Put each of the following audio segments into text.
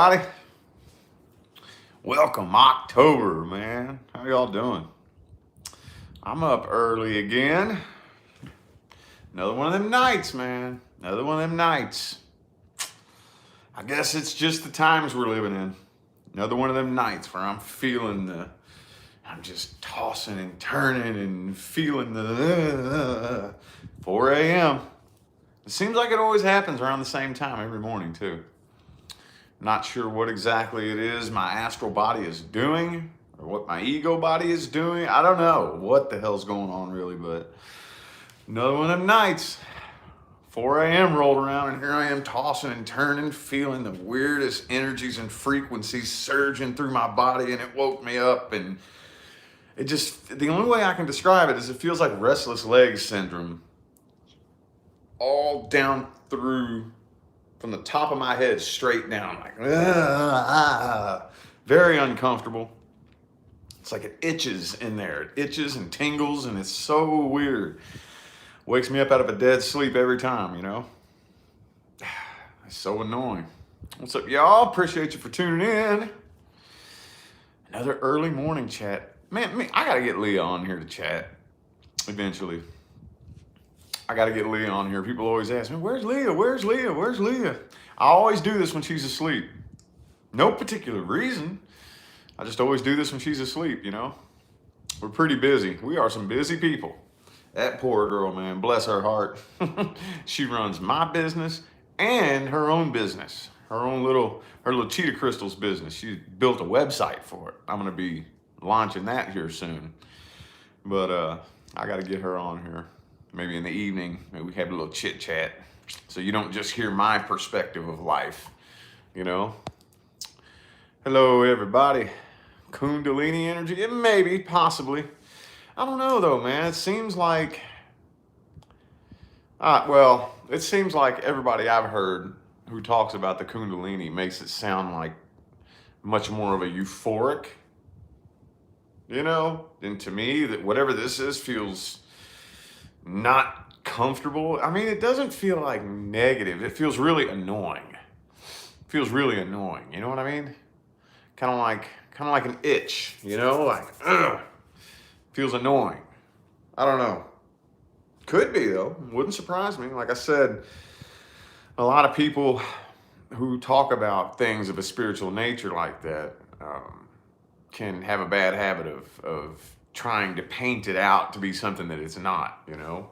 Everybody, welcome October, man. How y'all doing? I'm up early again. Another one of them nights, man. Another one of them nights. I guess it's just the times we're living in. Another one of them nights where I'm just tossing and turning and feeling the 4 a.m. It seems like it always happens around the same time every morning, too. Not sure what exactly it is my astral body is doing or what my ego body is doing. I don't know what the hell's going on really, but another one of them nights. 4 a.m. rolled around and here I am tossing and turning, feeling the weirdest energies and frequencies surging through my body, and it woke me up. And the only way I can describe it is it feels like restless legs syndrome all down through from the top of my head straight down, like very uncomfortable. It's like it itches in there. It itches and tingles, and it's so weird. Wakes me up out of a dead sleep every time, you know? It's so annoying. What's up, y'all? Appreciate you for tuning in. Another early morning chat. Man, I gotta get Leah on here to chat eventually. I got to get Leah on here. People always ask me, where's Leah? Where's Leah? Where's Leah? I always do this when she's asleep. No particular reason. I just always do this when she's asleep, you know? We're pretty busy. We are some busy people. That poor girl, man, bless her heart. She runs my business and her own business. Her little cheetah crystals business. She built a website for it. I'm going to be launching that here soon. But I got to get her on here. Maybe in the evening, maybe we have a little chit chat. So you don't just hear my perspective of life, you know? Hello, everybody. Kundalini energy? Maybe, possibly. I don't know though, man. It seems like, it seems like everybody I've heard who talks about the Kundalini makes it sound like much more of a euphoric, you know? And to me, that whatever this is feels not comfortable. I mean, it doesn't feel like negative. It feels really annoying. It feels really annoying. You know what I mean? Kind of like an itch, you know? Like, ugh. Feels annoying. I don't know. Could be, though. Wouldn't surprise me. Like I said, a lot of people who talk about things of a spiritual nature like that can have a bad habit of trying to paint it out to be something that it's not, you know?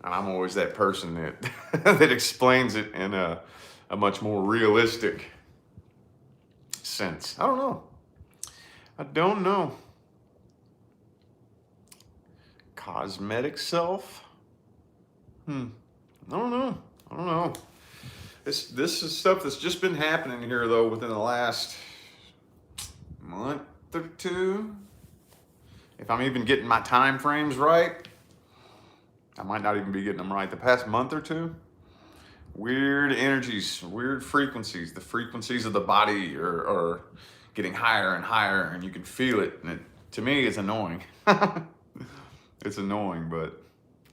And I'm always that person that that explains it in a much more realistic sense. I don't know. I don't know. Cosmetic self? I don't know. I don't know. This is stuff that's just been happening here, though, within the last month or two. If I'm even getting my time frames right, I might not even be getting them right. The past month or two, weird energies, weird frequencies. The frequencies of the body are getting higher and higher, and you can feel it. And to me, it's annoying. It's annoying, but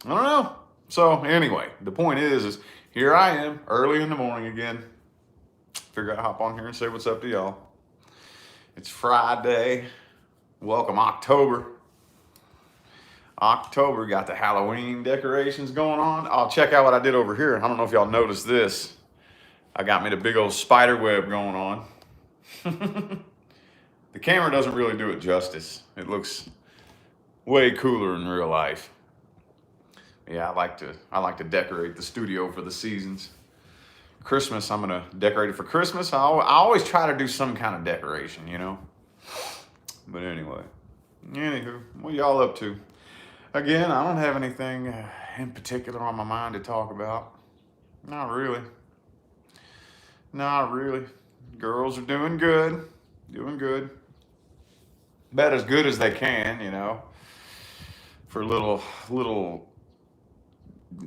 I don't know. So anyway, the point is here I am, early in the morning again. Figure out to hop on here and say what's up to y'all. It's Friday. Welcome October. October, got the Halloween decorations going on. I'll check out what I did over here. I don't know if y'all noticed this. I got me the big old spider web going on. The camera doesn't really do it justice. It looks way cooler in real life. Yeah, I like to decorate the studio for the seasons. Christmas, I'm gonna decorate it for Christmas. I always try to do some kind of decoration, you know? But anyway, anywho, what y'all up to? Again, I don't have anything in particular on my mind to talk about. Not really. Not really. Girls are doing good. Doing good. About as good as they can, you know. For little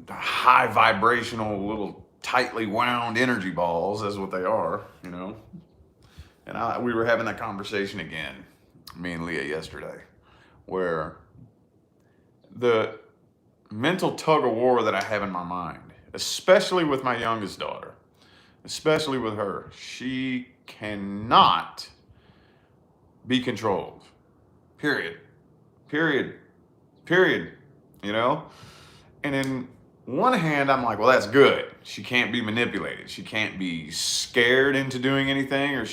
high vibrational, little tightly wound energy balls, that's what they are, you know. And we were having that conversation again, me and Leah yesterday, where the mental tug of war that I have in my mind, especially with my youngest daughter, especially with her. She cannot be controlled. Period. Period. Period. You know? And in one hand, I'm like, well, that's good. She can't be manipulated. She can't be scared into doing anything, or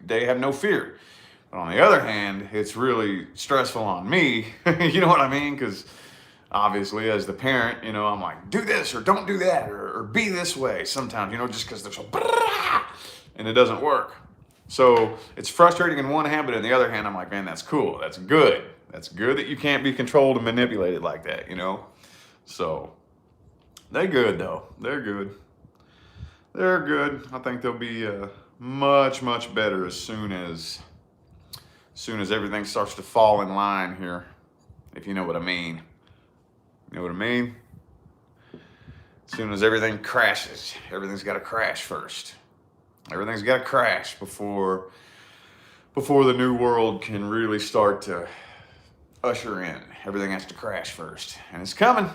they have no fear. But on the other hand, it's really stressful on me. You know what I mean? Because obviously, as the parent, I'm like, do this or don't do that, or be this way sometimes, just because they're so, and it doesn't work. So it's frustrating in one hand, but in the other hand, I'm like, man, that's cool. That's good. That's good that you can't be controlled and manipulated like that, So they're good, though. They're good. They're good. I think they'll be much, much better as soon as everything starts to fall in line here, if you know what I mean. You know what I mean? As soon as everything crashes, everything's got to crash first. Everything's got to crash before the new world can really start to usher in. Everything has to crash first. And it's coming.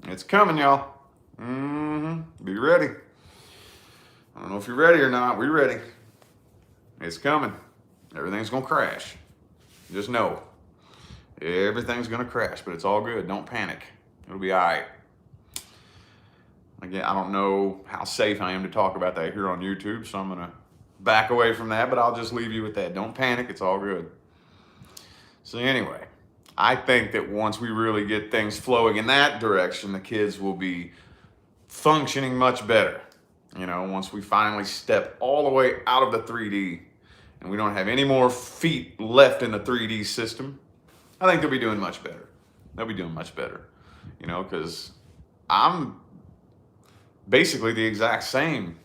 It's coming, y'all. Be ready. I don't know if you're ready or not. We're ready. It's coming. Everything's going to crash. Just know. Everything's going to crash, but it's all good. Don't panic. It'll be all right. Again, I don't know how safe I am to talk about that here on YouTube, so I'm going to back away from that, but I'll just leave you with that. Don't panic. It's all good. So anyway, I think that once we really get things flowing in that direction, the kids will be functioning much better. Once we finally step all the way out of the 3D and we don't have any more feet left in the 3D system, I think they'll be doing much better. They'll be doing much better, because I'm basically the exact same.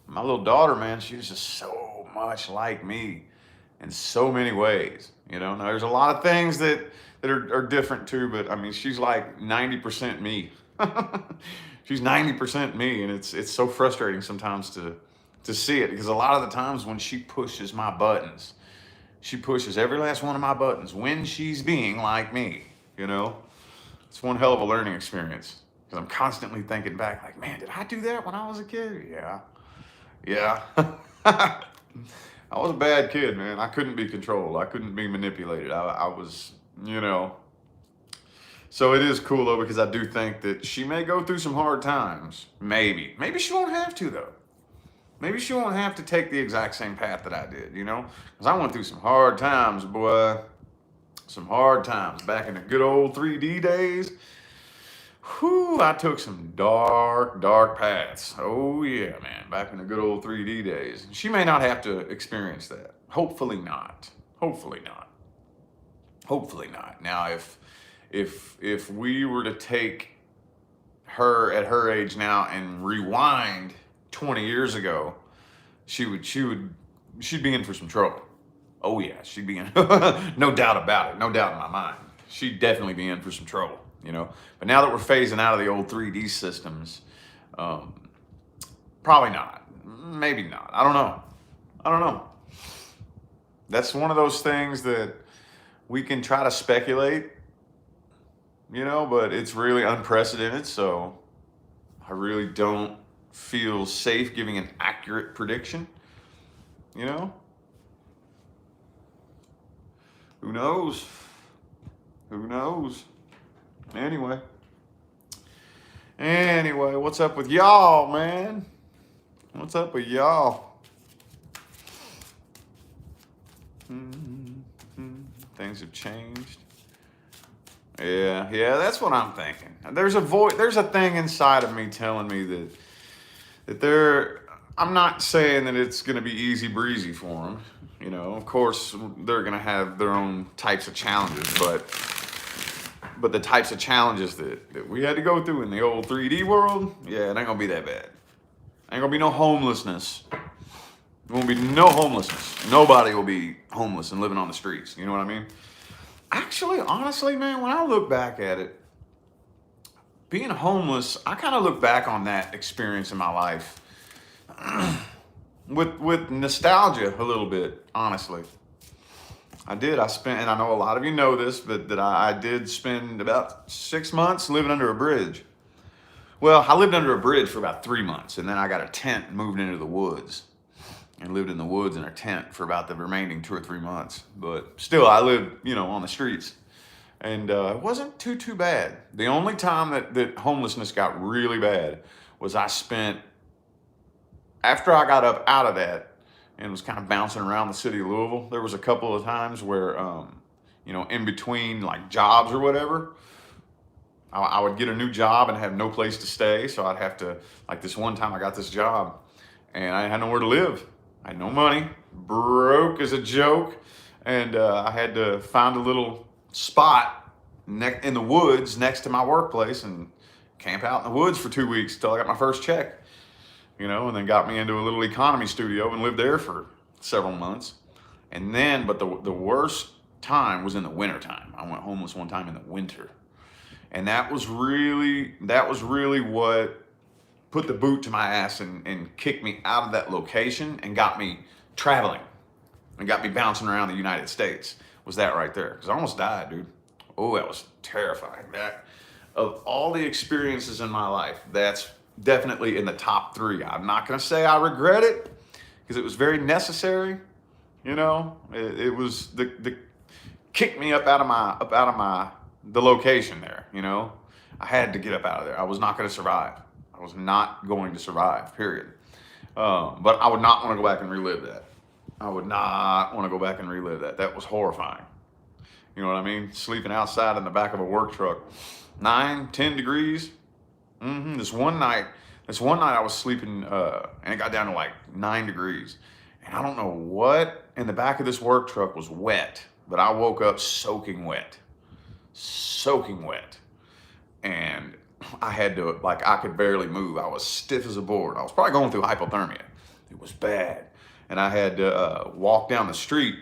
My little daughter, man, she's just so much like me in so many ways. Now there's a lot of things that are different too, but I mean, she's like 90% me. She's 90% me, and it's so frustrating sometimes to see it, because a lot of the times when she pushes my buttons, she pushes every last one of my buttons when she's being like me. It's one hell of a learning experience, because I'm constantly thinking back like, man, did I do that when I was a kid? Yeah. I was a bad kid, man. I couldn't be controlled. I couldn't be manipulated. I was, So it is cool, though, because I do think that she may go through some hard times. Maybe she won't have to, though. Maybe she won't have to take the exact same path that I did, Because I went through some hard times, boy. Some hard times. Back in the good old 3D days. Whew, I took some dark, dark paths. Oh, yeah, man. Back in the good old 3D days. She may not have to experience that. Hopefully not. Hopefully not. Hopefully not. Now, if we were to take her at her age now and rewind 20 years ago, she'd be in for some trouble. Oh yeah, she'd be in. No doubt about it. No doubt in my mind. She'd definitely be in for some trouble, But now that we're phasing out of the old 3D systems, probably not. Maybe not. I don't know. That's one of those things that we can try to speculate, but it's really unprecedented, so I really don't feel safe giving an accurate prediction, Who knows? Who knows? Anyway, what's up with y'all, man? What's up with y'all? Things have changed. Yeah, that's what I'm thinking. There's a thing inside of me telling me that I'm not saying that it's going to be easy breezy for them. Of course, they're going to have their own types of challenges, but the types of challenges that we had to go through in the old 3D world, yeah, it ain't going to be that bad. Ain't going to be no homelessness. There won't be no homelessness. Nobody will be homeless and living on the streets. You know what I mean? Actually, honestly, man, when I look back at it, being homeless, I kind of look back on that experience in my life with nostalgia a little bit, honestly. I did. And I know a lot of you know this, but that I did spend about 6 months living under a bridge, Well, I lived under a bridge for about 3 months, and then I got a tent and moved into the woods and lived in the woods in a tent for about the remaining 2 or 3 months. But still, I lived, on the streets, and it wasn't too bad. The only time that homelessness got really bad was I spent after I got up out of that and was kind of bouncing around the city of Louisville. There was a couple of times where, in between like jobs or whatever, I would get a new job and have no place to stay. So I'd have to, like this one time I got this job and I had nowhere to live. I had no money, broke as a joke. And I had to find a little spot in the woods next to my workplace and camp out in the woods for 2 weeks till I got my first check, and then got me into a little economy studio and lived there for several months. And then, but the worst time was in the winter time. I went homeless one time in the winter. And that was really what put the boot to my ass and kicked me out of that location and got me traveling and got me bouncing around the United States. Was that right there? Because I almost died, dude. Oh, that was terrifying. That, of all the experiences in my life, that's definitely in the top 3. I'm not going to say I regret it because it was very necessary. It was the kicked me up out of my the location there. I had to get up out of there. I was not going to survive. I was not going to survive, period. But I would not want to go back and relive that. I would not want to go back and relive that. That was horrifying. You know what I mean? Sleeping outside in the back of a work truck, 9-10 degrees. This one night I was sleeping, and it got down to like 9 degrees. And I don't know what in the back of this work truck was wet, but I woke up soaking wet. And I had to, I could barely move. I was stiff as a board. I was probably going through hypothermia. It was bad. And I had to walk down the street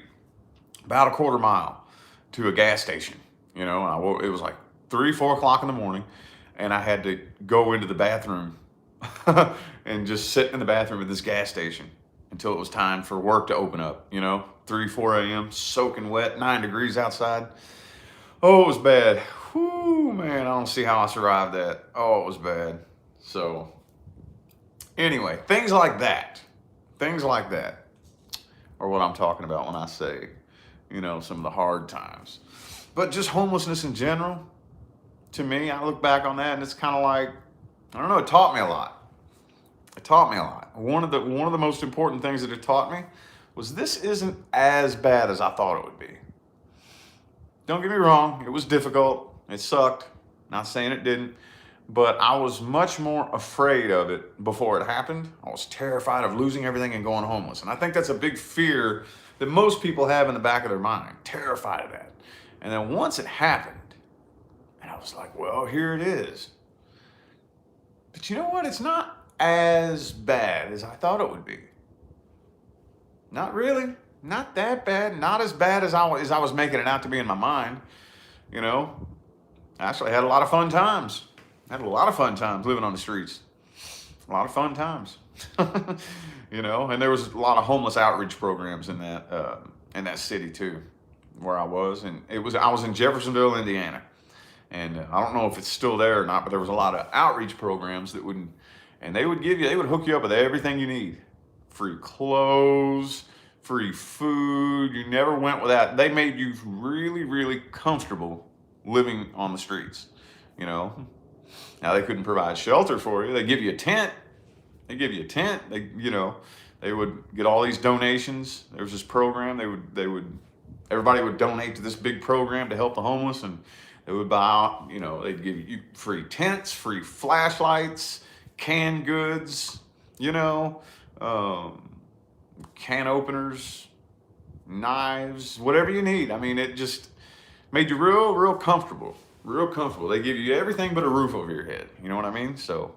about a quarter mile to a gas station, and it was like 3-4 o'clock in the morning, and I had to go into the bathroom and just sit in the bathroom at this gas station until it was time for work to open up, 3-4 a.m., soaking wet, 9 degrees outside. Oh, it was bad. Whew, man, I don't see how I survived that. Oh, it was bad. So anyway, things like that are what I'm talking about when I say, some of the hard times. But just homelessness in general, to me, I look back on that and it's kind of like, I don't know, it taught me a lot. One of the most important things that it taught me was this isn't as bad as I thought it would be. Don't get me wrong, it was difficult, it sucked, not saying it didn't, but I was much more afraid of it before it happened. I was terrified of losing everything and going homeless. And I think that's a big fear that most people have in the back of their mind, terrified of that. And then once it happened, and I was like, well, here it is. But you know what? It's not as bad as I thought it would be. Not really. Not that bad. Not as bad as I was making it out to be in my mind. Actually, I had a lot of fun times. Living on the streets. A lot of fun times. And there was a lot of homeless outreach programs in that city too, where I was. And I was in Jeffersonville, Indiana. And I don't know if it's still there or not, but there was a lot of outreach programs they would hook you up with everything you need. Free clothes, free food. You never went without. They made you really, really comfortable living on the streets, Now they couldn't provide shelter for you. They give you a tent. They, they would get all these donations. There was this program. Everybody would donate to this big program to help the homeless, and they would buy, they'd give you free tents, free flashlights, canned goods, can openers, knives, whatever you need. I mean, it just made you real comfortable. They give you everything but a roof over your head. You know what I mean? So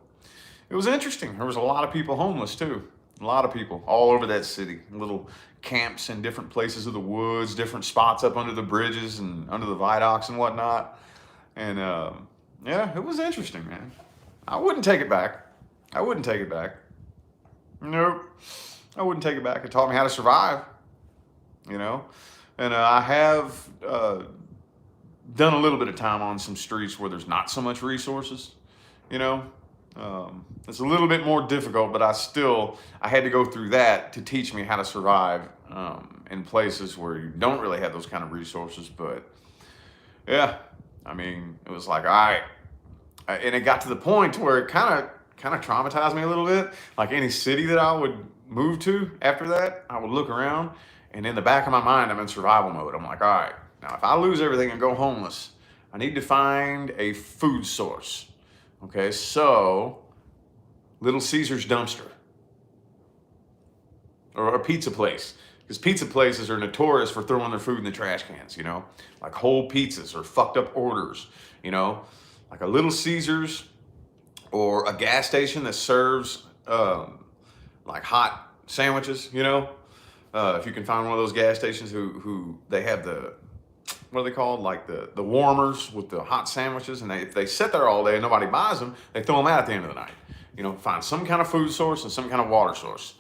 it was interesting. There was a lot of people homeless too. A lot of people all over that city. Little camps in different places of the woods, different spots up under the bridges and under the viaducts and whatnot. And yeah, it was interesting, man. I wouldn't take it back. Nope. I wouldn't take it back. It taught me how to survive, And I have done a little bit of time on some streets where there's not so much resources, It's a little bit more difficult, but I had to go through that to teach me how to survive in places where you don't really have those kind of resources. But yeah, I mean, it was like, all right. And it got to the point where it kind of traumatized me a little bit. Like any city that I would move to after that, I would look around, and in the back of my mind, I'm in survival mode. I'm like, all right, now if I lose everything and go homeless, I need to find a food source. Okay, so Little Caesar's dumpster or a pizza place. Because pizza places are notorious for throwing their food in the trash cans, like whole pizzas or fucked up orders, like a Little Caesar's or a gas station that serves like hot sandwiches, if you can find one of those gas stations who they have what are they called? Like the warmers with the hot sandwiches, and if they sit there all day and nobody buys them, they throw them out at the end of the night. Find some kind of food source and some kind of water source.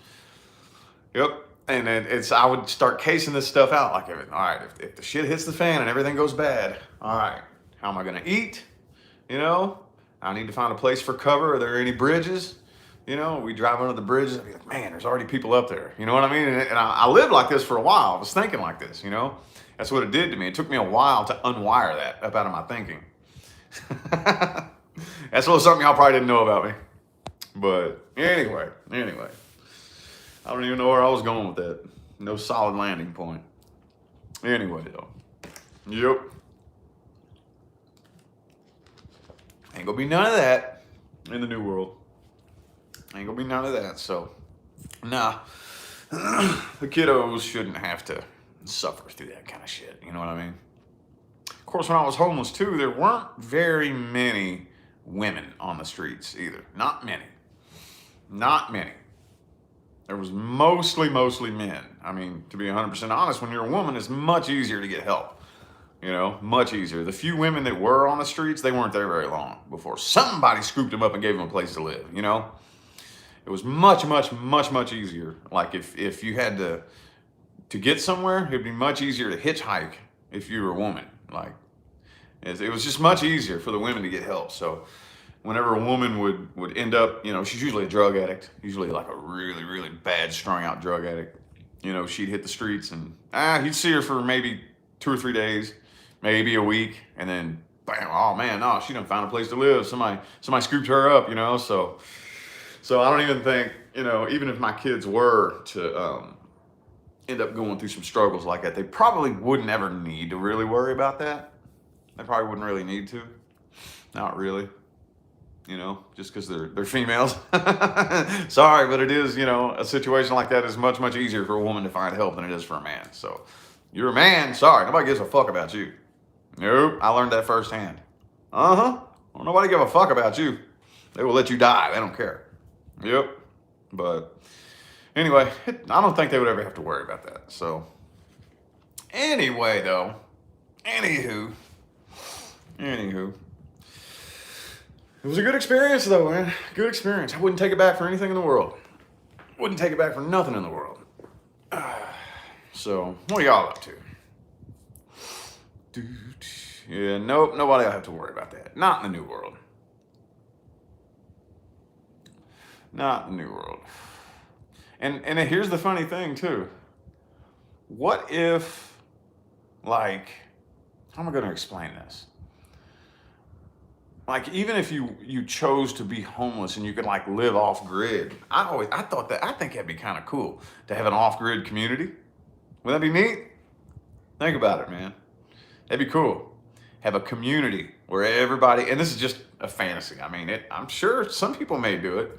Yep. And I would start casing this stuff out. Like, all right, if the shit hits the fan and everything goes bad, all right, how am I going to eat? I need to find a place for cover. Are there any bridges? We drive under the bridges. I'd be like, man, there's already people up there. You know what I mean? And I lived like this for a while. I was thinking like this, That's what it did to me. It took me a while to unwire that up out of my thinking. That's a little something y'all probably didn't know about me. But anyway. I don't even know where I was going with that. No solid landing point. Anyway, though. Yep. Ain't gonna be none of that in the new world. Ain't gonna be none of that. So, nah. The kiddos shouldn't have to suffer through that kind of shit. You know what I mean? Of course, when I was homeless, too, there weren't very many women on the streets either. Not many. There was mostly men. I mean, to be 100% honest, when you're a woman, it's much easier to get help. Much easier. The few women that were on the streets, they weren't there very long before somebody scooped them up and gave them a place to live, It was much easier. Like if you had to get somewhere, it'd be much easier to hitchhike if you were a woman. Like, it was just much easier for the women to get help. So whenever a woman would end up, she's usually a drug addict, usually like a really, really bad, strung out drug addict. She'd hit the streets and you'd see her for maybe 2 or 3 days, maybe a week, and then bam, oh man, no, she done found a place to live. Somebody scooped her up, So I don't even think, even if my kids were to end up going through some struggles like that, they probably wouldn't ever need to really worry about that. They probably wouldn't really need to. Not really. Just because they're females. Sorry, but it is, a situation like that is much easier for a woman to find help than it is for a man. So you're a man, sorry, nobody gives a fuck about you. Nope, I learned that firsthand. Well, nobody give a fuck about you. They will let you die, they don't care. Yep. But anyway, I don't think they would ever have to worry about that. So anyway, though, anywho, it was a good experience, though, man. Good experience. I wouldn't take it back for anything in the world. Wouldn't take it back for nothing in the world. So, what are y'all up to? Yeah, nope, nobody will have to worry about that. Not in the new world. Not in the new world. And here's the funny thing, too. What if, like, how am I going to explain this? Like, even if you chose to be homeless and you could like live off grid, I think that'd be kind of cool to have an off grid community. Would that be neat? Think about it, man. That'd be cool. Have a community where everybody, and this is just a fantasy. I mean, I'm sure some people may do it,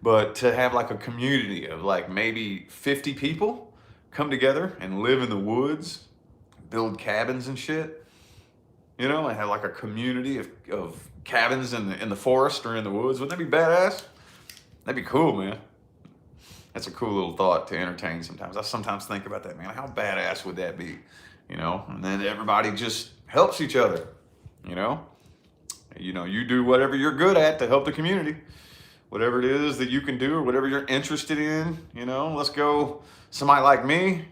but to have like a community of like maybe 50 people come together and live in the woods, build cabins and shit, and have like a community of cabins in the forest or in the woods. Wouldn't that be badass? That'd be cool, man. That's a cool little thought to entertain sometimes. I sometimes think about that, man. How badass would that be? And then everybody just helps each other, you do whatever you're good at to help the community. Whatever it is that you can do or whatever you're interested in, let's go. Somebody like me,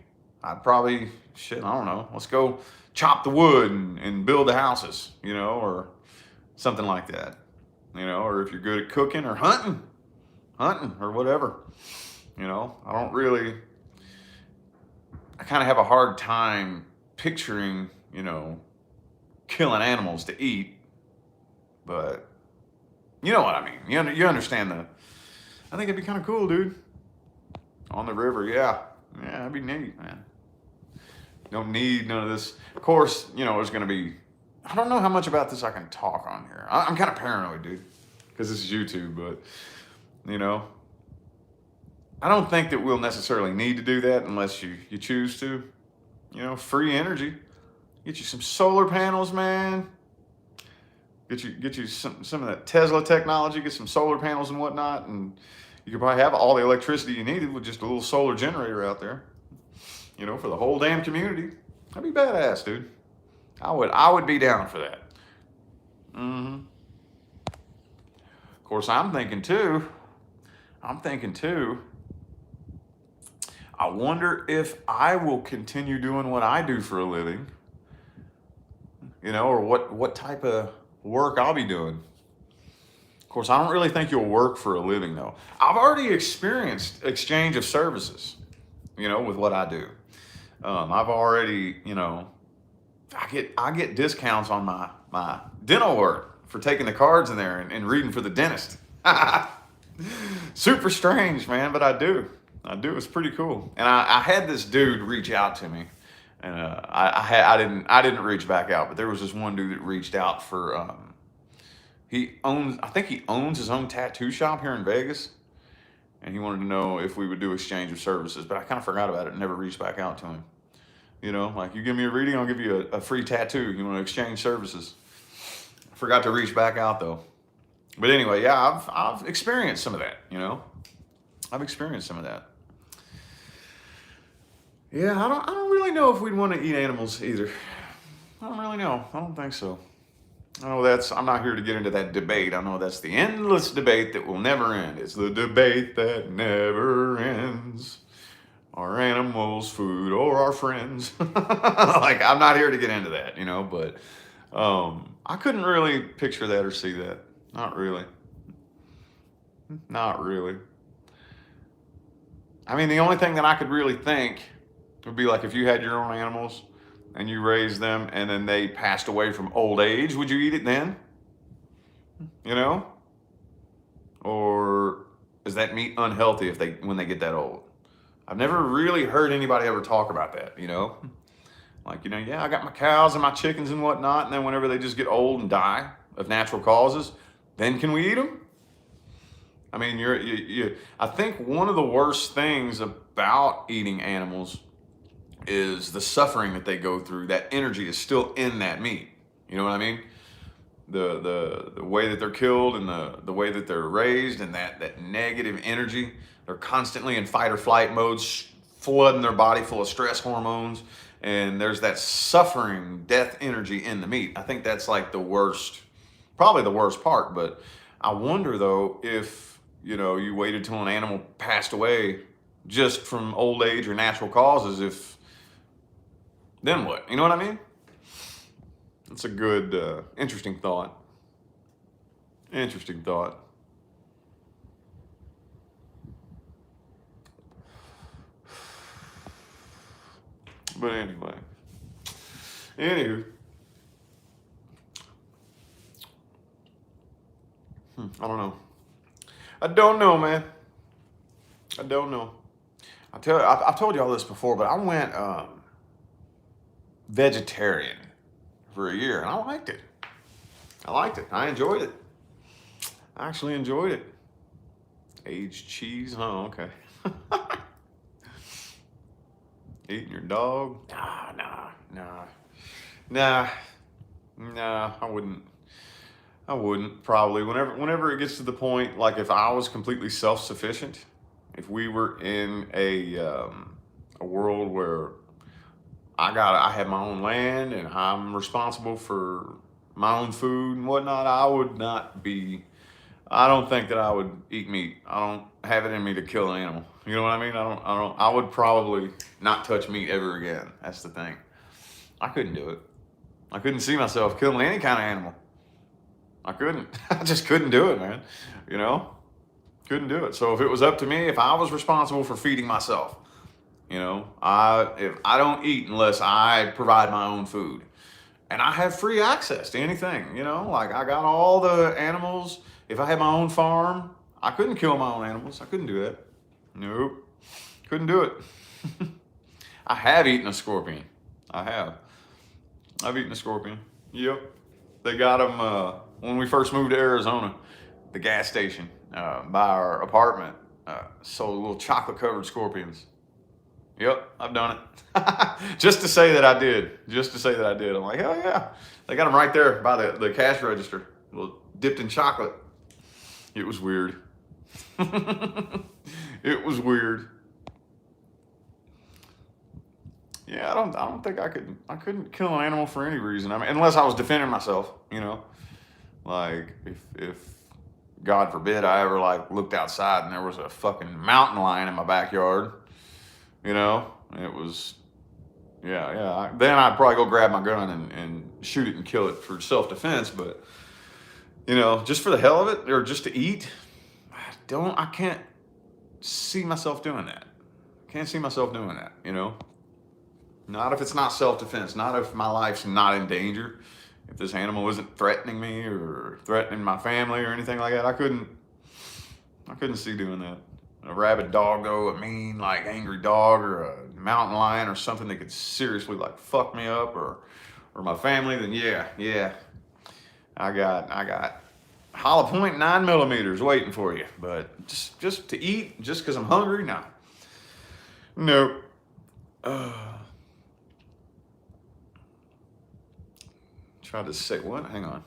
I'd probably, I don't know. Let's go chop the wood and build the houses, or something like that. you know, or if you're good at cooking or hunting or whatever. You know, I kind of have a hard time picturing, you know, killing animals to eat, but you know what I mean. You understand I think it'd be kind of cool, dude. On the river, yeah. Yeah, that'd be neat, man. Don't need none of this. Of course, you know, there's going to be, I don't know how much about this I can talk on here. I'm kind of paranoid, dude, because this is YouTube, but, you know, I don't think that we'll necessarily need to do that unless you choose to. You know, free energy. Get you some solar panels, man. Get you some of that Tesla technology, get some solar panels and whatnot, and you could probably have all the electricity you needed with just a little solar generator out there. You know, for the whole damn community. That'd be badass, dude. I would be down for that. Mm-hmm. Of course, I'm thinking too, I wonder if I will continue doing what I do for a living, you know, or what type of work I'll be doing. Of course, I don't really think you'll work for a living though. I've already experienced exchange of services, you know, with what I do. I've already, you know, I get discounts on my dental work for taking the cards in there and reading for the dentist. Super strange, man, but I do. It's pretty cool. And I had this dude reach out to me, and I didn't reach back out, but there was this one dude that reached out for I think he owns his own tattoo shop here in Vegas, and he wanted to know if we would do exchange of services, but I kind of forgot about it and never reached back out to him. You know, like, you give me a reading, I'll give you a free tattoo. You want to exchange services? Forgot to reach back out though. But anyway, yeah, I've experienced some of that. You know, I've experienced some of that. Yeah, I don't really know if we'd want to eat animals either. I don't really know. I don't think so. I know I'm not here to get into that debate. I know that's the endless debate that will never end. It's the debate that never ends. Our animals, food, or our friends. Like, I'm not here to get into that, you know, but I couldn't really picture that or see that. Not really. Not really. I mean, the only thing that I could really think would be like if you had your own animals and you raised them and then they passed away from old age, would you eat it then? You know? Or is that meat unhealthy when they get that old? I've never really heard anybody ever talk about that, you know? Like, you know, yeah, I got my cows and my chickens and whatnot, and then whenever they just get old and die of natural causes, then can we eat them? I mean, I think one of the worst things about eating animals is the suffering that they go through. That energy is still in that meat. You know what I mean? The way that they're killed and the way that they're raised, and that negative energy. They're constantly in fight or flight modes, flooding their body full of stress hormones, and there's that suffering, death energy in the meat. I think that's like the worst, probably the worst part. But I wonder though if, you know, you waited till an animal passed away just from old age or natural causes, then what? You know what I mean? That's a good, interesting thought. Interesting thought. But anyway, anywho, I don't know. I don't know, man. I don't know. I've told you all this before, but I went vegetarian for a year, and I liked it. I enjoyed it. I actually enjoyed it. Aged cheese, huh? Okay. Eating your dog? Nah. I wouldn't probably. Whenever it gets to the point, like if I was completely self-sufficient, if we were in a world where I have my own land and I'm responsible for my own food and whatnot, I don't think that I would eat meat. I don't have it in me to kill an animal. You know what I mean? I would probably not touch meat ever again. That's the thing. I couldn't do it. I couldn't see myself killing any kind of animal. I couldn't. I just couldn't do it, man. You know, couldn't do it. So if it was up to me, if I was responsible for feeding myself, if I don't eat unless I provide my own food, and I have free access to anything, like I got all the animals. If I had my own farm, I couldn't kill my own animals. I couldn't do that. Nope, couldn't do it. I have eaten a scorpion. I have. I've eaten a scorpion. Yep. They got them when we first moved to Arizona. The gas station by our apartment sold little chocolate covered scorpions. Yep, I've done it. Just to say that I did. Just to say that I did. I'm like, hell yeah. They got them right there by the cash register, dipped in chocolate. It was weird. It was weird. Yeah, I don't think I couldn't kill an animal for any reason. I mean, unless I was defending myself, Like if God forbid I ever looked outside and there was a fucking mountain lion in my backyard, it was, yeah. Then I'd probably go grab my gun and shoot it and kill it for self-defense. But, just for the hell of it or just to eat, I can't see myself doing that. Can't see myself doing that, Not if it's not self-defense, not if my life's not in danger. If this animal isn't threatening me or threatening my family or anything like that, I couldn't see doing that. A rabid dog though, a mean, angry dog or a mountain lion or something that could seriously fuck me up or my family, then yeah. I got hollow point 9mm waiting for you. But just to eat, just because I'm hungry, no. Nope. Tried to say what? Hang on.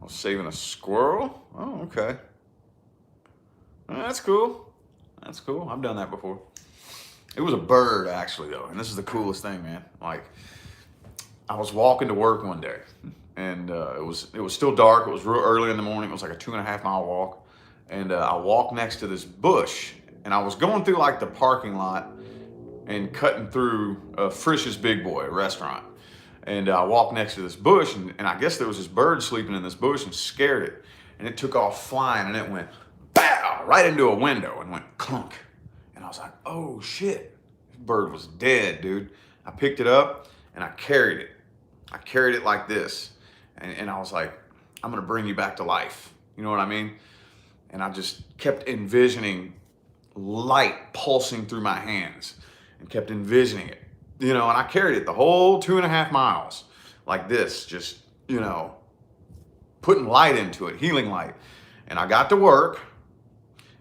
I was saving a squirrel? Oh, okay. That's cool. That's cool. I've done that before. It was a bird, actually, though. And this is the coolest thing, man. I was walking to work one day, and it was still dark. It was real early in the morning. It was like a 2.5 mile walk. And I walked next to this bush, and I was going through the parking lot and cutting through Frisch's Big Boy, a restaurant. And I walked next to this bush, and I guess there was this bird sleeping in this bush and scared it. And it took off flying, and it went, bow, right into a window and went clunk. And I was like, oh shit, this bird was dead, dude. I picked it up, and I carried it. I carried it like this. And I was like, I'm gonna bring you back to life. You know what I mean? And I just kept envisioning light pulsing through my hands. And kept envisioning it, and I carried it the whole 2.5 miles like this, just, putting light into it, healing light. And I got to work,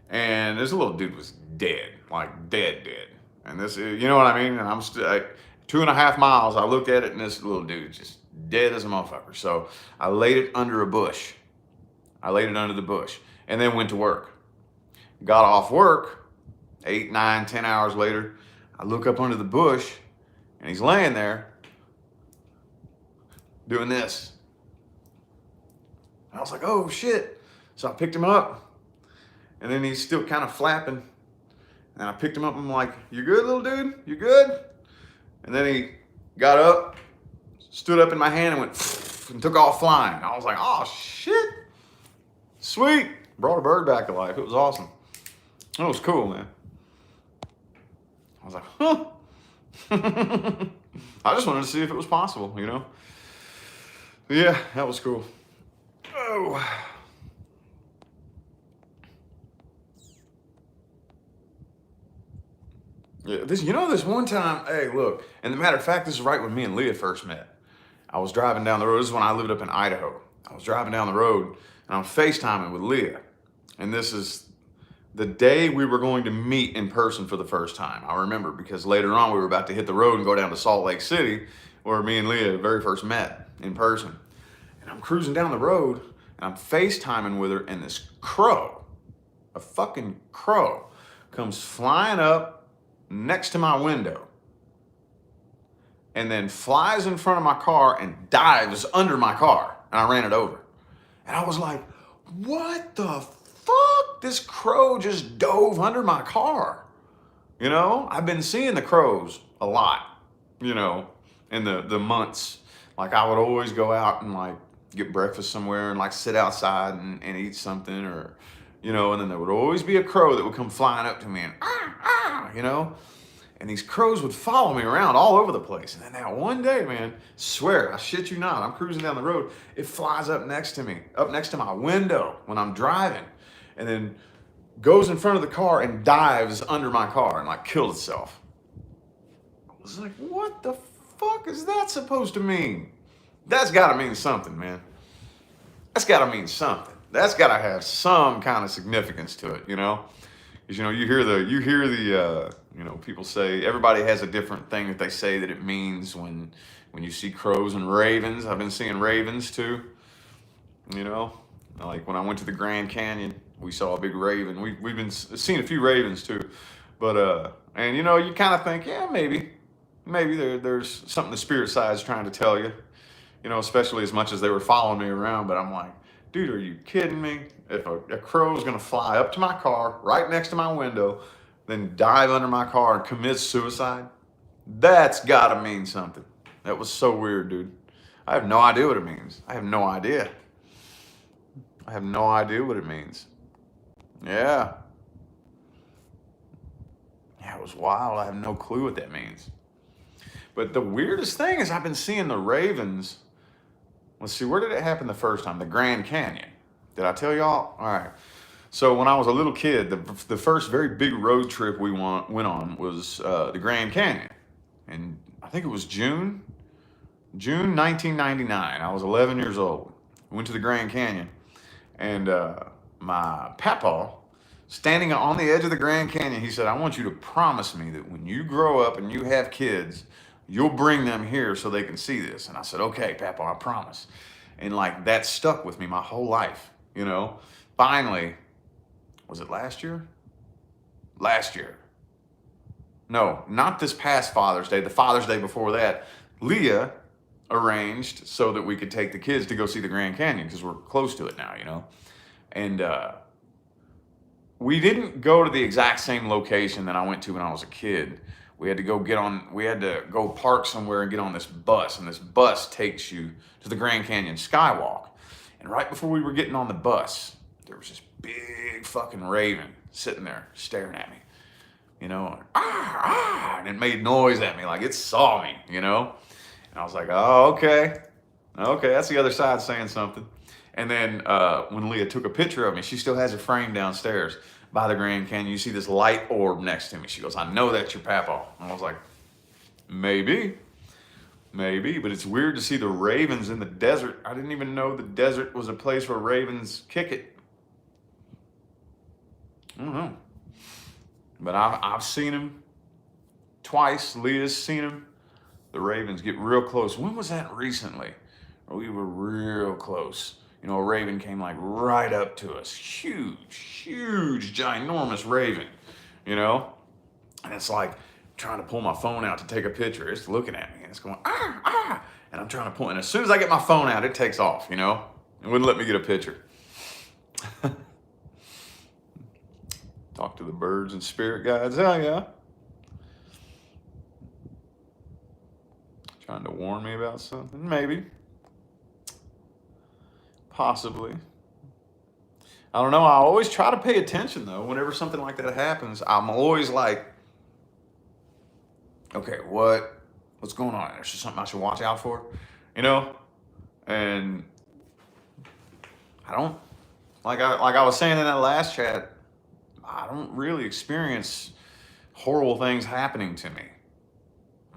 and this little dude was dead, dead. And this, you know what I mean? And I'm still 2.5 miles. I looked at it, and this little dude just dead as a motherfucker. So I laid it under a bush. I laid it under the bush, and then went to work. Got off work 8, 9, 10 hours later. I look up under the bush, and he's laying there doing this. And I was like, oh shit. So I picked him up, and then he's still kind of flapping. And I picked him up, and I'm like, you good, little dude? You good? And then he got up, stood up in my hand, and went and took off flying. I was like, oh shit. Sweet. Brought a bird back to life. It was awesome. It was cool, man. I was like, huh. I just wanted to see if it was possible, Yeah, that was cool. Oh. Yeah, this one time, hey, look, and the matter of fact, this is right when me and Leah first met. I was driving down the road. This is when I lived up in Idaho. I was driving down the road, and I'm FaceTiming with Leah. And this is the day we were going to meet in person for the first time. I remember because later on we were about to hit the road and go down to Salt Lake City where me and Leah very first met in person. And I'm cruising down the road and I'm FaceTiming with her, and this crow, a fucking crow, comes flying up next to my window and then flies in front of my car and dives under my car, and I ran it over. And I was like, what the fuck? This crow just dove under my car. I've been seeing the crows a lot, in the months Like I would always go out and like get breakfast somewhere and like sit outside and eat something, or, and then there would always be a crow that would come flying up to me and, and these crows would follow me around all over the place. And then that one day, man, swear, I shit you not, I'm cruising down the road. It flies up next to me, up next to my window when I'm driving, and then goes in front of the car and dives under my car and like killed itself. I was like, what the fuck is that supposed to mean? That's got to mean something, man. That's got to mean something. That's got to have some kind of significance to it, Because you hear the people say everybody has a different thing that they say that it means when you see crows and ravens. I've been seeing ravens too. Like when I went to the Grand Canyon, we saw a big raven. We've been seeing a few ravens too, but and you kind of think, yeah, maybe there's something the spirit side is trying to tell you. Especially as much as they were following me around. But I'm like, dude, are you kidding me? If a crow is going to fly up to my car, right next to my window, then dive under my car and commit suicide, that's got to mean something. That was so weird, dude. I have no idea what it means. I have no idea what it means. Yeah. Yeah, it was wild. I have no clue what that means. But the weirdest thing is I've been seeing the ravens. Let's see, where did it happen the first time? The Grand Canyon. Did I tell y'all? All right. So when I was a little kid, the first very big road trip we went on was the Grand Canyon. And I think it was June 1999. I was 11 years old. We went to the Grand Canyon. And my papa, standing on the edge of the Grand Canyon, he said, I want you to promise me that when you grow up and you have kids, you'll bring them here so they can see this. And I said, okay, Papa, I promise. And like that stuck with me my whole life, Finally, was it last year? Last year. No, not this past Father's Day, the Father's Day before that. Leah arranged so that we could take the kids to go see the Grand Canyon because we're close to it now, And we didn't go to the exact same location that I went to when I was a kid. We had to go park somewhere and get on this bus, and this bus takes you to the Grand Canyon Skywalk. And right before we were getting on the bus, there was this big fucking raven sitting there staring at me, and and it made noise at me like it saw me, And I was like, oh, okay, that's the other side saying something. And then when Leah took a picture of me, she still has it framed downstairs by the Grand Canyon. You see this light orb next to me. She goes, I know that's your papa. And I was like, maybe, but it's weird to see the ravens in the desert. I didn't even know the desert was a place where ravens kick it. I don't know. But I've seen them twice. Leah's seen them. The ravens get real close. When was that recently? We were real close. A raven came like right up to us. Huge, ginormous raven, And it's like trying to pull my phone out to take a picture. It's looking at me and it's going, And I'm trying to pull. And as soon as I get my phone out, it takes off, It wouldn't let me get a picture. Talk to the birds and spirit guides. Hell yeah. Trying to warn me about something? Maybe. Possibly. I don't know. I always try to pay attention, though. Whenever something like that happens, I'm always like, okay, what's going on? There's just something I should watch out for, And I don't, like I was saying in that last chat, I don't really experience horrible things happening to me.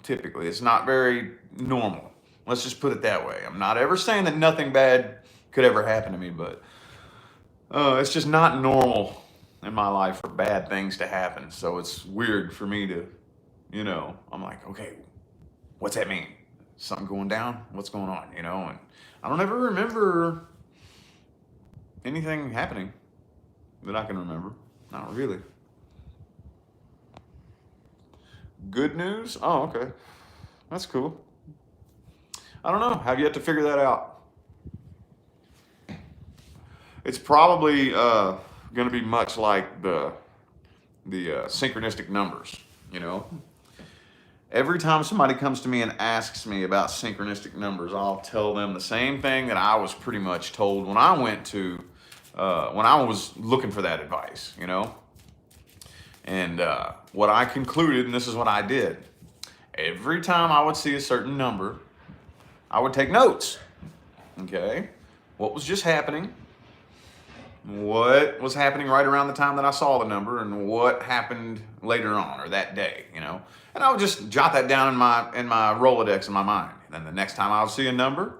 Typically, it's not very normal. Let's just put it that way. I'm not ever saying that nothing bad could ever happen to me, but it's just not normal in my life for bad things to happen. So it's weird for me to, I'm like, okay, what's that mean? Something going down? What's going on? And I don't ever remember anything happening that I can remember. Not really. Good news? Oh, okay. That's cool. I don't know. Have yet to figure that out. It's probably going to be much like the synchronistic numbers, Every time somebody comes to me and asks me about synchronistic numbers, I'll tell them the same thing that I was pretty much told when I when I was looking for that advice, you know? And what I concluded, and this is what I did, every time I would see a certain number, I would take notes, okay? What was just happening? What was happening right around the time that I saw the number, and what happened later on or that day, you know? And I would just jot that down in my Rolodex in my mind. And then the next time I would see a number,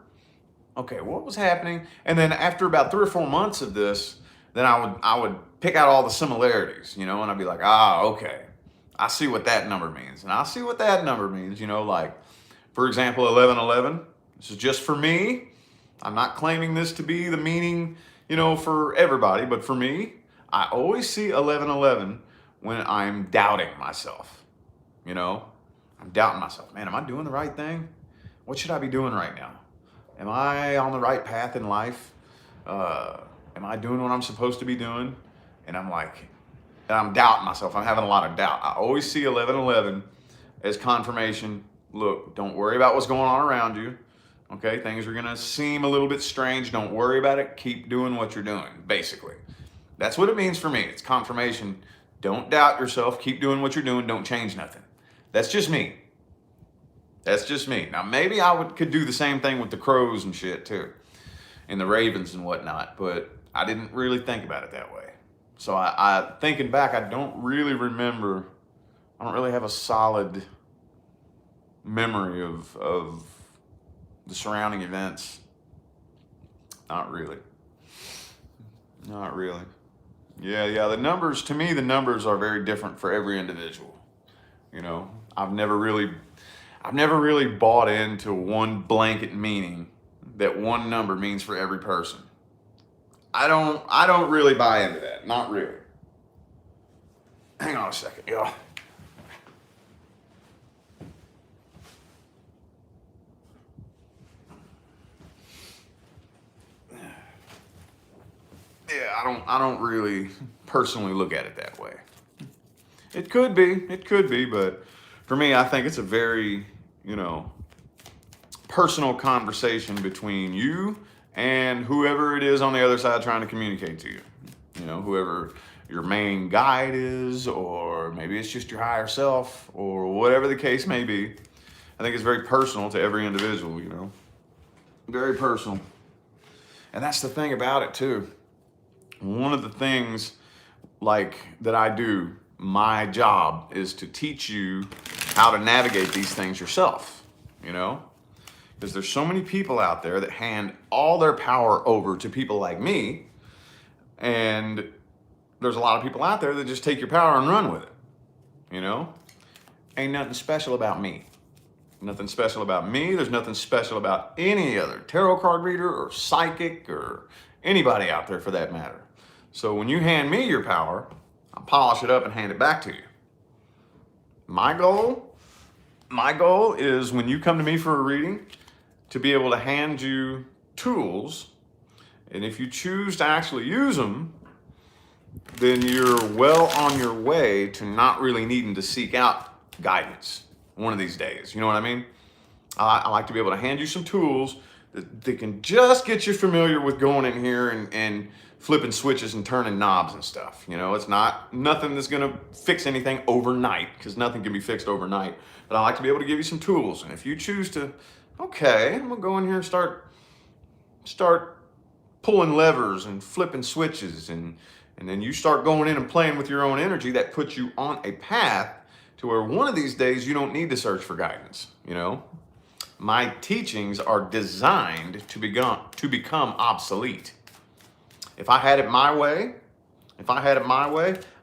okay, what was happening? And then after about 3 or 4 months of this, then I would pick out all the similarities, you know, and I'd be like, okay, I see what that number means, and I see what that number means, you know, like for example, 1111. This is just for me. I'm not claiming this to be the meaning, you know, for everybody, but for me, I always see 1111 when I'm doubting myself. You know, I'm doubting myself. Man, am I doing the right thing? What should I be doing right now? Am I on the right path in life? Am I doing what I'm supposed to be doing? And I'm doubting myself. I'm having a lot of doubt. I always see 1111 as confirmation. Look, don't worry about what's going on around you. Okay, things are gonna seem a little bit strange. Don't worry about it. Keep doing what you're doing, basically. That's what it means for me. It's confirmation. Don't doubt yourself. Keep doing what you're doing. Don't change nothing. That's just me. That's just me. Now, maybe could do the same thing with the crows and shit too, and the ravens and whatnot, but I didn't really think about it that way. So I thinking back, I don't really remember. I don't really have a solid memory of the surrounding events. Not really. Not really. Yeah. The numbers, to me, the numbers are very different for every individual. You know, I've never really bought into one blanket meaning that one number means for every person. I don't really buy into that. Not really. Hang on a second, y'all. Yeah, I don't really personally look at it that way. It could be, but for me, I think it's a very, you know, personal conversation between you and whoever it is on the other side trying to communicate to you. You know, whoever your main guide is, or maybe it's just your higher self, or whatever the case may be. I think it's very personal to every individual, you know, very personal. And that's the thing about it too. One of the things like that I do, my job is to teach you how to navigate these things yourself, you know? Because there's so many people out there that hand all their power over to people like me, and there's a lot of people out there that just take your power and run with it, you know? Ain't nothing special about me. Nothing special about me. There's nothing special about any other tarot card reader or psychic or anybody out there for that matter. So when you hand me your power, I'll polish it up and hand it back to you. My goal is when you come to me for a reading to be able to hand you tools, and if you choose to actually use them, then you're well on your way to not really needing to seek out guidance one of these days. You know what I mean? I like to be able to hand you some tools that can just get you familiar with going in here and flipping switches and turning knobs and stuff. You know, it's nothing that's going to fix anything overnight, because nothing can be fixed overnight. But I like to be able to give you some tools. And if you choose to, okay, I'm going to go in here and start pulling levers and flipping switches, and then you start going in and playing with your own energy, that puts you on a path to where one of these days you don't need to search for guidance, you know? My teachings are designed to become obsolete. If I had it my way,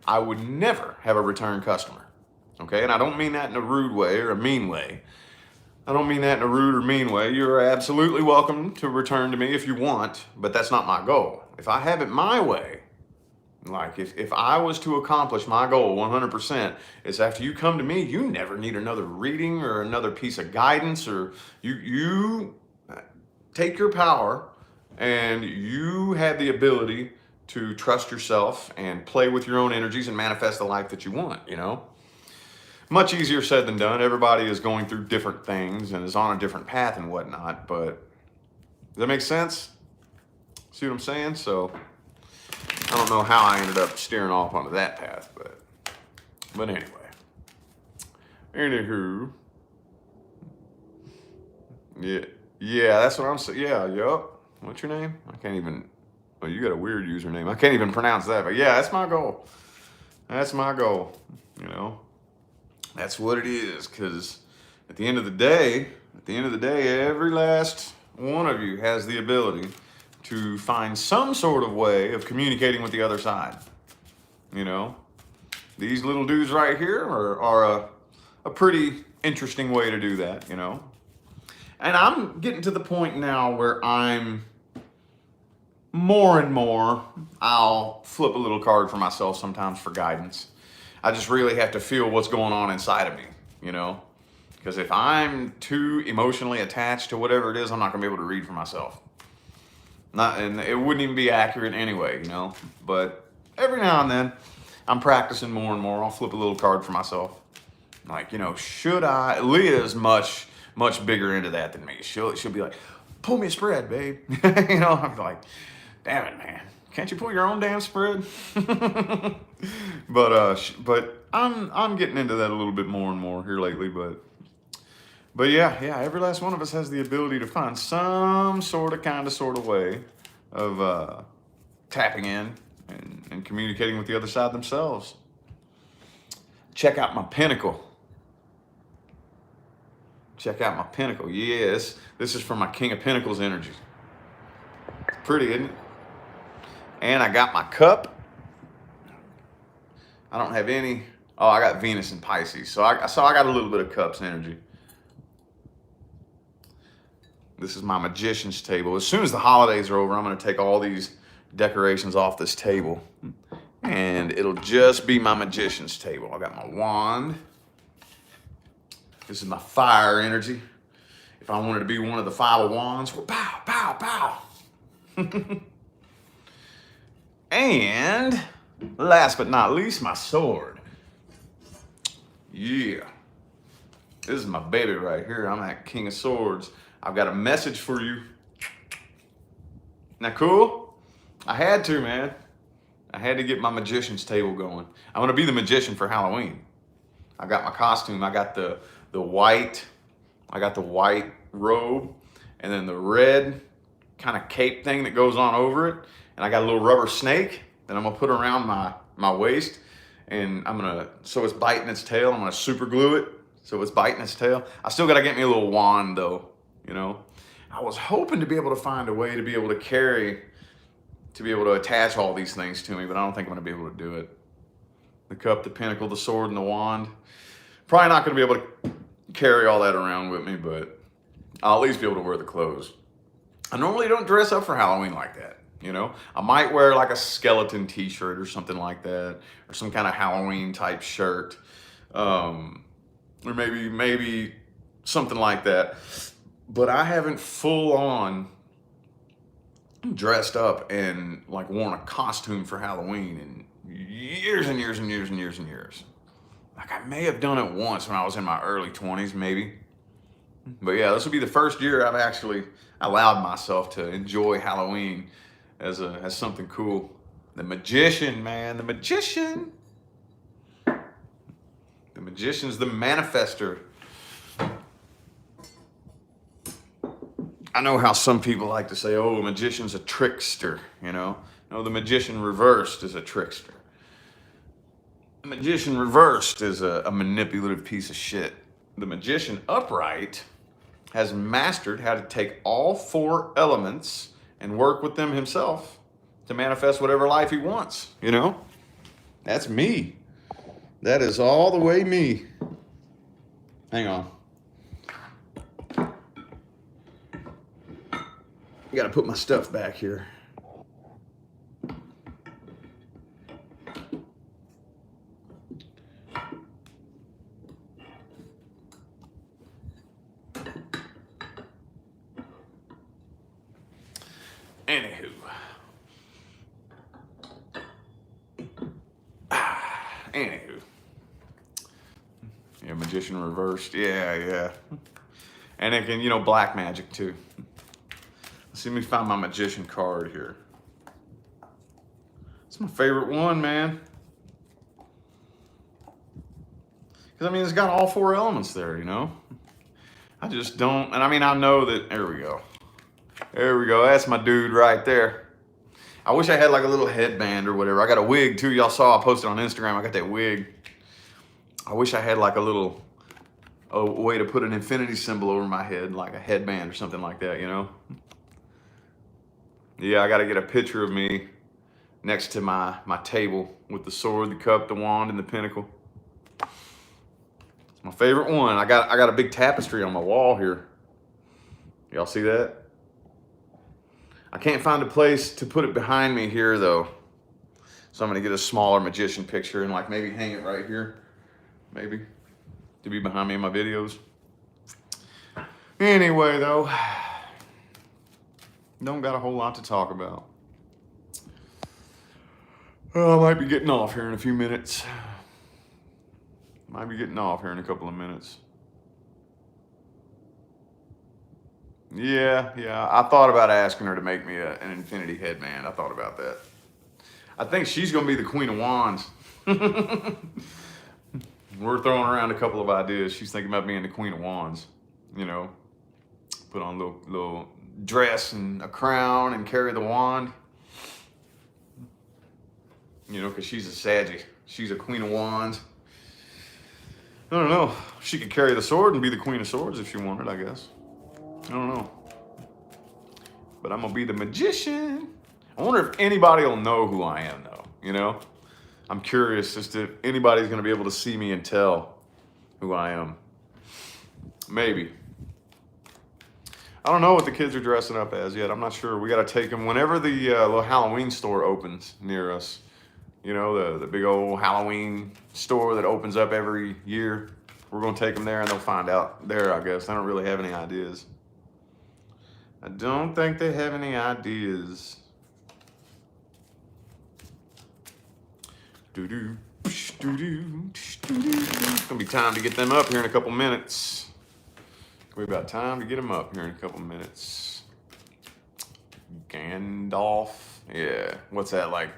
I would never have a return customer, okay? And I don't mean that in a rude way or a mean way. You're absolutely welcome to return to me if you want, but that's not my goal. If I have it my way, like if I was to accomplish my goal 100%, it's after you come to me, you never need another reading or another piece of guidance, or you take your power and you have the ability to trust yourself and play with your own energies and manifest the life that you want, you know? Much easier said than done. Everybody is going through different things and is on a different path and whatnot. But does that make sense? See what I'm saying? So I don't know how I ended up steering off onto that path, but anyway. Anywho, yeah, that's what I'm saying. Yeah, yup. What's your name? I can't even. Oh, you got a weird username. I can't even pronounce that. But yeah, that's my goal. That's my goal. You know, that's what it is. Because at the end of the day, every last one of you has the ability to find some sort of way of communicating with the other side. You know, these little dudes right here are a pretty interesting way to do that, you know. And I'm getting to the point now where I'm more and more, I'll flip a little card for myself sometimes for guidance. I just really have to feel what's going on inside of me, you know. Because if I'm too emotionally attached to whatever it is, I'm not going to be able to read for myself. And it wouldn't even be accurate anyway, you know. But every now and then, I'm practicing more and more. I'll flip a little card for myself. Like, you know, should I? Leah's much bigger into that than me. She'll be like, pull me a spread, babe. You know, I'm like, damn it, man. Can't you pull your own damn spread? But I'm getting into that a little bit more and more here lately. But yeah, every last one of us has the ability to find some sort of way of tapping in and communicating with the other side themselves. Check out my pinnacle. Check out my pinnacle. Yes, this is from my King of Pentacles energy. It's pretty, isn't it? And I got my cup. I don't have any. Oh, I got Venus and Pisces. So I got a little bit of cups energy. This is my magician's table. As soon as the holidays are over, I'm going to take all these decorations off this table. And it'll just be my magician's table. I got my wand. This is my fire energy. If I wanted to be one of the 5 of wands, well, pow, pow, pow. And last but not least, my sword. Yeah. This is my baby right here. I'm that King of Swords. I've got a message for you. Now, cool? I had to, man. I had to get my magician's table going. I'm going to be the magician for Halloween. I got my costume. I got the white robe, and then the red kind of cape thing that goes on over it. And I got a little rubber snake that I'm gonna put around my waist, and so it's biting its tail. I'm gonna super glue it so it's biting its tail. I still gotta get me a little wand though, you know. I was hoping to be able to find a way to be able to attach all these things to me, but I don't think I'm gonna be able to do it. The cup, the pinnacle, the sword, and the wand. Probably not gonna be able to carry all that around with me, but I'll at least be able to wear the clothes. I normally don't dress up for Halloween like that, you know. I might wear like a skeleton t-shirt or something like that, or some kind of Halloween type shirt, or maybe something like that. But I haven't full on dressed up and like worn a costume for Halloween in years and years and years and years and years. Like I may have done it once when I was in my early 20s, maybe. But yeah, this will be the first year I've actually allowed myself to enjoy Halloween as something cool. The magician, man, the magician. The magician's the manifester. I know how some people like to say, oh, a magician's a trickster, you know. No, the magician reversed is a trickster. The magician reversed is a manipulative piece of shit. The magician upright has mastered how to take all 4 elements and work with them himself to manifest whatever life he wants, you know? That's me. That is all the way me. Hang on. I gotta put my stuff back here. Anywho. magician reversed. Yeah. And it can, black magic too. Let's see, let me find my magician card here. It's my favorite one, man. Because, it's got all 4 elements there, I just don't, and I know that, there we go. There we go, that's my dude right there. I wish I had like a little headband or whatever. I got a wig too, y'all saw I posted on Instagram, I got that wig. I wish I had like a way to put an infinity symbol over my head, like a headband or something like that, Yeah, I gotta get a picture of me next to my table with the sword, the cup, the wand, and the pinnacle. It's my favorite one. I got a big tapestry on my wall here. Y'all see that? I can't find a place to put it behind me here though. So I'm gonna get a smaller magician picture and like maybe hang it right here. Maybe. To be behind me in my videos. Anyway though, don't got a whole lot to talk about. I might be getting off here in a few minutes. Might be getting off here in a couple of minutes. Yeah. I thought about asking her to make me an infinity headband. I thought about that. I think she's gonna be the Queen of Wands. We're throwing around a couple of ideas. She's thinking about being the Queen of Wands. Put on a little dress and a crown and carry the wand. Because she's a Saggy. She's a Queen of Wands. I don't know. She could carry the sword and be the Queen of Swords if she wanted, I guess. I don't know. But I'm going to be the magician. I wonder if anybody will know who I am, though. I'm curious as to if anybody's going to be able to see me and tell who I am. Maybe. I don't know what the kids are dressing up as yet. I'm not sure. We got to take them whenever the little Halloween store opens near us. The big old Halloween store that opens up every year. We're going to take them there and they'll find out there, I guess. I don't really have any ideas. I don't think they have any ideas. It's going to be time to get them up here in a couple minutes. We're about time to get them up here in a couple minutes. Gandalf. Yeah. What's that, like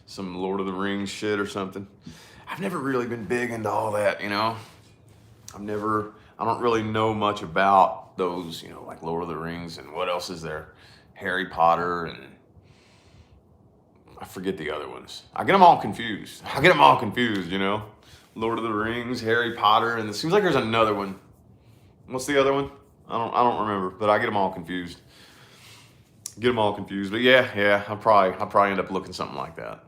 some Lord of the Rings shit or something? I've never really been big into all that, I don't really know much about those, like Lord of the Rings and what else is there? Harry Potter and I forget the other ones. I get them all confused. Lord of the Rings, Harry Potter, and it seems like there's another one. What's the other one? I don't remember, but I get them all confused. But yeah, I'll probably end up looking something like that.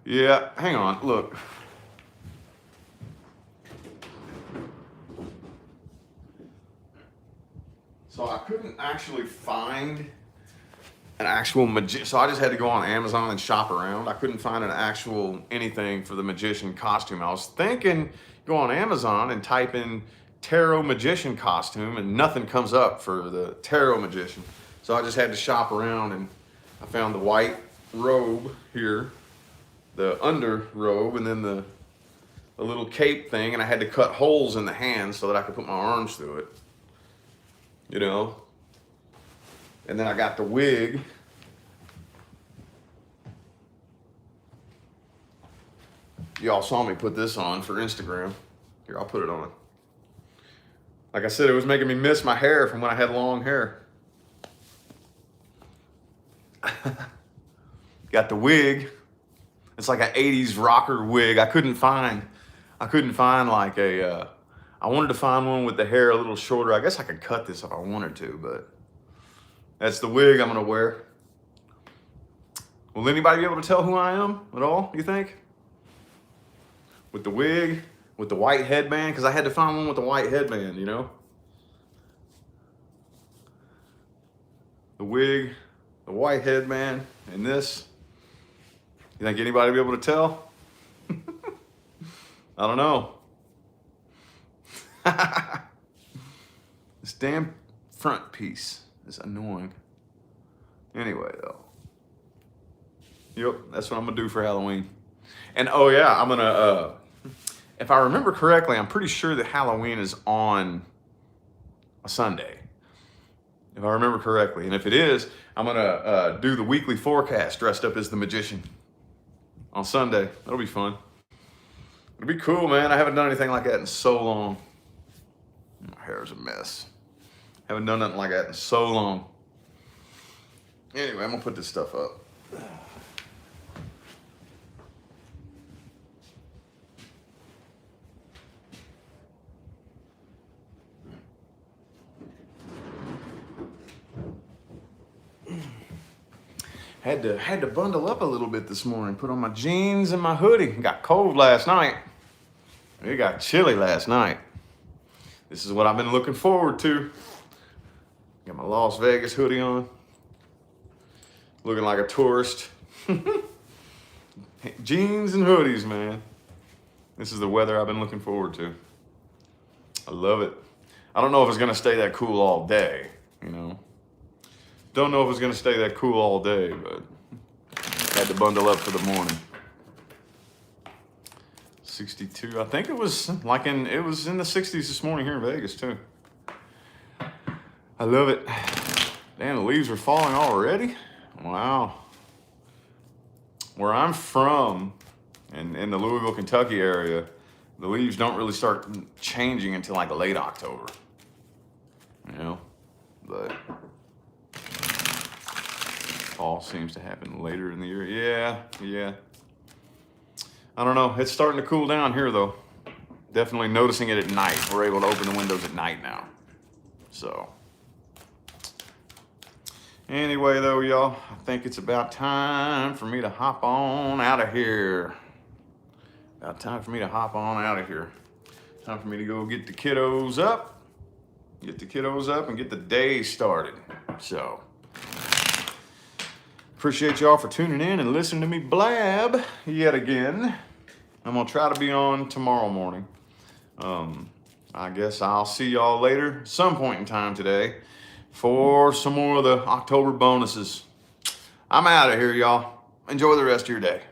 Yeah, hang on, look. So I couldn't actually find an actual magician. So I just had to go on Amazon and shop around. I couldn't find an actual anything for the magician costume. I was thinking go on Amazon and type in tarot magician costume and nothing comes up for the tarot magician. So I just had to shop around and I found the white robe here, the under robe, and then the little cape thing, and I had to cut holes in the hands so that I could put my arms through it. And then I got the wig. Y'all saw me put this on for Instagram. Here, I'll put it on. Like I said, it was making me miss my hair from when I had long hair. Got the wig. It's like an 80s rocker wig. I couldn't find like a, I wanted to find one with the hair a little shorter. I guess I could cut this if I wanted to, but that's the wig I'm gonna wear. Will anybody be able to tell who I am at all, you think? With the wig, with the white headband, because I had to find one with the white headband, The wig, the white headband, and this. You think anybody will be able to tell? I don't know. This damn front piece is annoying. Anyway, though. Yep, that's what I'm gonna do for Halloween. And oh yeah, I'm gonna, if I remember correctly, I'm pretty sure that Halloween is on a Sunday. If I remember correctly. And if it is, I'm gonna do the weekly forecast dressed up as the magician on Sunday. That'll be fun. It'll be cool, man. I haven't done anything like that in so long. My hair's a mess. Haven't done nothing like that in so long. Anyway, I'm gonna put this stuff up. Had to bundle up a little bit this morning. Put on my jeans and my hoodie. It got cold last night. It got chilly last night. This is what I've been looking forward to. Got my Las Vegas hoodie on. Looking like a tourist. Jeans and hoodies, man. This is the weather I've been looking forward to. I love it. I don't know if it's gonna stay that cool all day, you know. Don't know if it's gonna stay that cool all day, but had to bundle up for the morning. 62, I think it was it was in the 60s this morning here in Vegas too. I love it. Damn, the leaves are falling already? Wow. Where I'm from, in the Louisville, Kentucky area, the leaves don't really start changing until like late October. You know, but fall seems to happen later in the year. Yeah. I don't know. It's starting to cool down here though. Definitely noticing it at night. We're able to open the windows at night now. So anyway though, y'all, I think it's about time for me to hop on out of here. Time for me to go get the kiddos up. And get the day started. So appreciate y'all for tuning in and listening to me blab yet again. I'm gonna try to be on tomorrow morning. I guess I'll see y'all later, some point in time today, for some more of the October bonuses. I'm out of here, y'all. Enjoy the rest of your day.